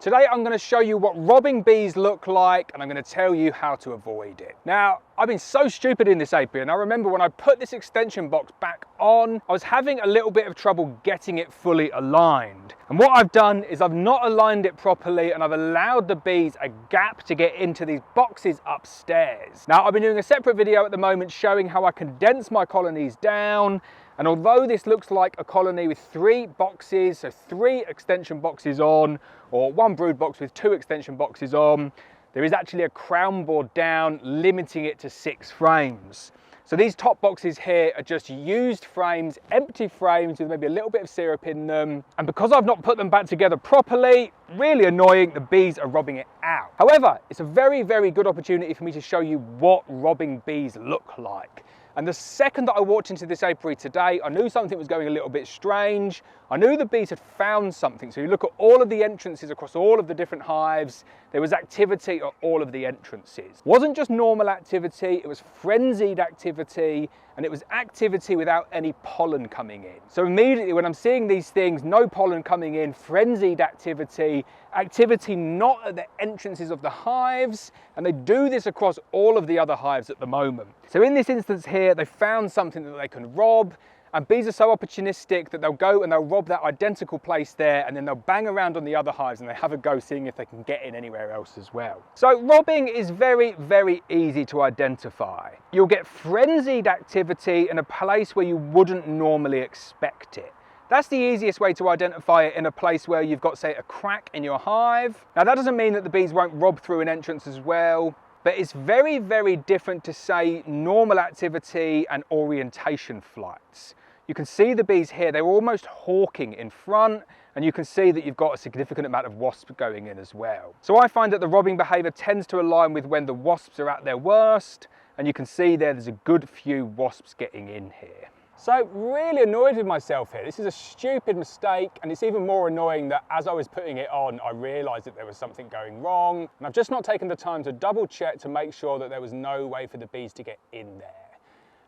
Today I'm going to show you what robbing bees look like, and I'm going to tell you how to avoid it. Now, I've been so stupid in this apiary, and I remember when I put this extension box back on, I was having a little bit of trouble getting it fully aligned. And what I've done is I've not aligned it properly, and I've allowed the bees a gap to get into these boxes upstairs. Now, I've been doing a separate video at the moment showing how I condense my colonies down. And although this looks like a colony with 3 boxes, so 3 extension boxes on, or 1 brood box with 2 extension boxes on, there is actually a crown board down, limiting it to 6 frames. So these top boxes here are just used frames, empty frames with maybe a little bit of syrup in them. And because I've not put them back together properly, really annoying, the bees are robbing it out. However, it's a very, very good opportunity for me to show you what robbing bees look like. And the second that I walked into this apiary today, I knew something was going a little bit strange. I knew the bees had found something. So you look at all of the entrances across all of the different hives, there was activity at all of the entrances. It wasn't just normal activity, it was frenzied activity, and it was activity without any pollen coming in. So immediately when I'm seeing these things, no pollen coming in, frenzied activity, activity not at the entrances of the hives, and they do this across all of the other hives at the moment. So in this instance here, they found something that they can rob, and bees are so opportunistic that they'll go and they'll rob that identical place there, and then they'll bang around on the other hives and they have a go seeing if they can get in anywhere else as well. So robbing is very, very easy to identify. You'll get frenzied activity in a place where you wouldn't normally expect it. That's the easiest way to identify it, in a place where you've got, say, a crack in your hive. Now that doesn't mean that the bees won't rob through an entrance as well, but it's very, very different to, say, normal activity and orientation flights. You can see the bees here, they're almost hawking in front, and you can see that you've got a significant amount of wasps going in as well. So I find that the robbing behaviour tends to align with when the wasps are at their worst, and you can see there's a good few wasps getting in here. So really annoyed with myself here. This is a stupid mistake, and it's even more annoying that as I was putting it on, I realised that there was something going wrong, and I've just not taken the time to double check to make sure that there was no way for the bees to get in there.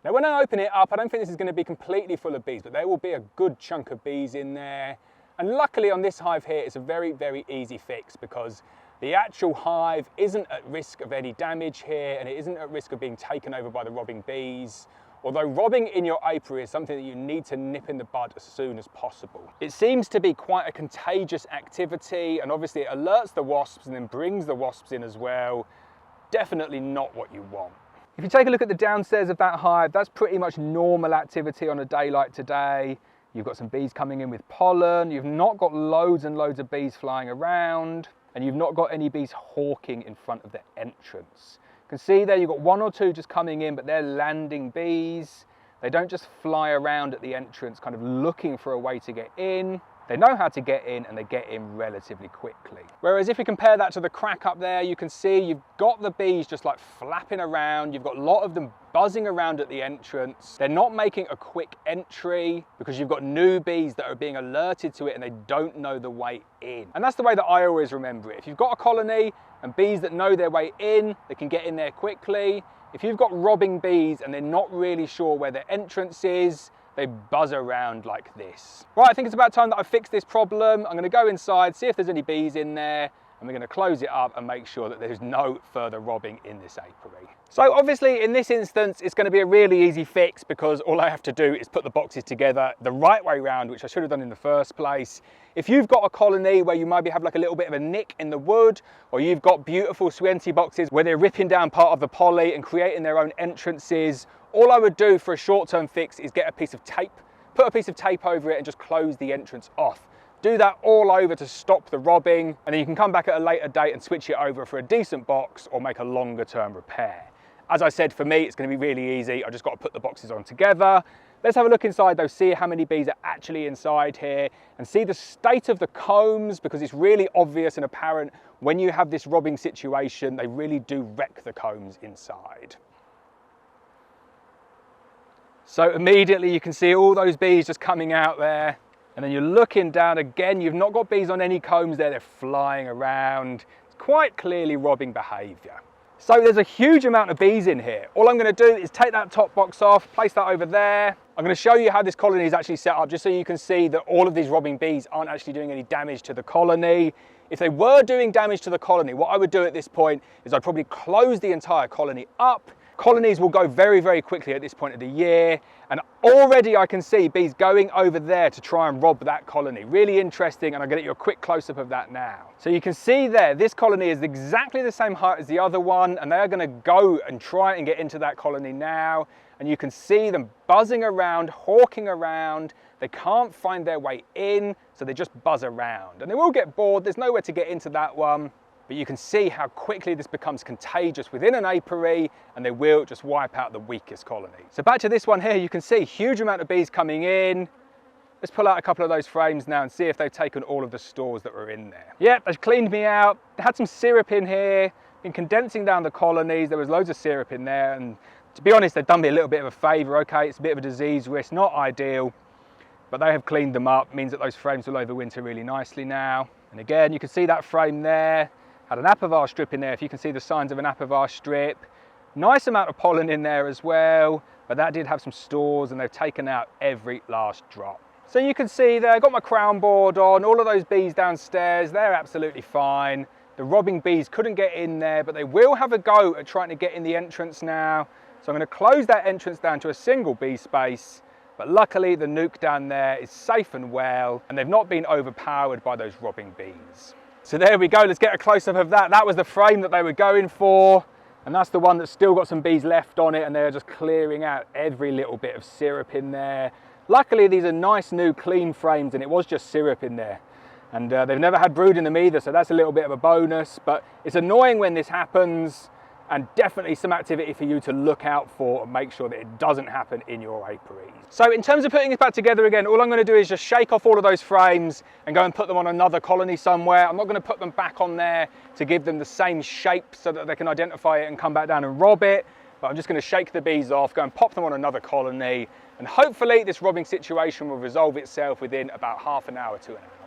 Now when I open it up, I don't think this is going to be completely full of bees, but there will be a good chunk of bees in there. And luckily on this hive here, it's a very, very easy fix, because the actual hive isn't at risk of any damage here, and it isn't at risk of being taken over by the robbing bees. Although robbing in your apiary is something that you need to nip in the bud as soon as possible. It seems to be quite a contagious activity, and obviously it alerts the wasps and then brings the wasps in as well. Definitely not what you want. If you take a look at the downstairs of that hive, that's pretty much normal activity on a day like today. You've got some bees coming in with pollen, you've not got loads and loads of bees flying around, and you've not got any bees hawking in front of the entrance. You can see there you've got 1 or 2 just coming in, but they're landing bees. They don't just fly around at the entrance kind of looking for a way to get in. They know how to get in, and they get in relatively quickly. Whereas if we compare that to the crack up there, you can see you've got the bees just like flapping around. You've got a lot of them buzzing around at the entrance. They're not making a quick entry because you've got new bees that are being alerted to it and they don't know the way in. And that's the way that I always remember it. If you've got a colony and bees that know their way in, they can get in there quickly. If you've got robbing bees and they're not really sure where their entrance is, they buzz around like this. Right, I think it's about time that I fix this problem. I'm going to go inside, see if there's any bees in there, and we're going to close it up and make sure that there's no further robbing in this apiary. So obviously in this instance, it's going to be a really easy fix, because all I have to do is put the boxes together the right way round, which I should have done in the first place. If you've got a colony where you maybe have like a little bit of a nick in the wood, or you've got beautiful Swienty boxes where they're ripping down part of the poly and creating their own entrances, all I would do for a short-term fix is get a piece of tape, put a piece of tape over it and just close the entrance off. Do that all over to stop the robbing, and then you can come back at a later date and switch it over for a decent box or make a longer-term repair. As I said, for me, it's going to be really easy. I just got to put the boxes on together. Let's have a look inside though, see how many bees are actually inside here, and see the state of the combs, because it's really obvious and apparent when you have this robbing situation, they really do wreck the combs inside. So immediately you can see all those bees just coming out there, and then you're looking down again, you've not got bees on any combs there, they're flying around. It's quite clearly robbing behaviour. So there's a huge amount of bees in here. All I'm going to do is take that top box off, place that over there. I'm going to show you how this colony is actually set up, just so you can see that all of these robbing bees aren't actually doing any damage to the colony. If they were doing damage to the colony, what I would do at this point is I'd probably close the entire colony up. Colonies will go very, very quickly at this point of the year, and already I can see bees going over there to try and rob that colony. Really interesting, and I'm going to get you a quick close-up of that now. So you can see there, this colony is exactly the same height as the other one, and they are going to go and try and get into that colony now, and you can see them buzzing around, hawking around. They can't find their way in, so they just buzz around, and they will get bored. There's nowhere to get into that one. But you can see how quickly this becomes contagious within an apiary, and they will just wipe out the weakest colony. So back to this one here, you can see huge amount of bees coming in. Let's pull out a couple of those frames now and see if they've taken all of the stores that were in there. Yep, they've cleaned me out. They had some syrup in here, been condensing down the colonies. There was loads of syrup in there, and to be honest, they've done me a little bit of a favour. Okay, it's a bit of a disease risk, not ideal, but they have cleaned them up. Means that those frames will overwinter really nicely now. And again, you can see that frame there. Had an apivar strip in there, if you can see the signs of an apivar strip. Nice amount of pollen in there as well, but that did have some stores, and they've taken out every last drop. So you can see there, I've got my crown board on, all of those bees downstairs, they're absolutely fine. The robbing bees couldn't get in there, but they will have a go at trying to get in the entrance now. So I'm going to close that entrance down to a single bee space, but luckily the nuke down there is safe and well, and they've not been overpowered by those robbing bees. So there we go, let's get a close-up of that. That was the frame that they were going for, and that's the one that's still got some bees left on it, and they're just clearing out every little bit of syrup in there. Luckily, these are nice new clean frames, and it was just syrup in there. And they've never had brood in them either, so that's a little bit of a bonus, but it's annoying when this happens, and definitely some activity for you to look out for and make sure that it doesn't happen in your apiaries. So in terms of putting this back together again, all I'm going to do is just shake off all of those frames and go and put them on another colony somewhere. I'm not going to put them back on there to give them the same shape so that they can identify it and come back down and rob it, but I'm just going to shake the bees off, go and pop them on another colony, and hopefully this robbing situation will resolve itself within about half an hour to an hour.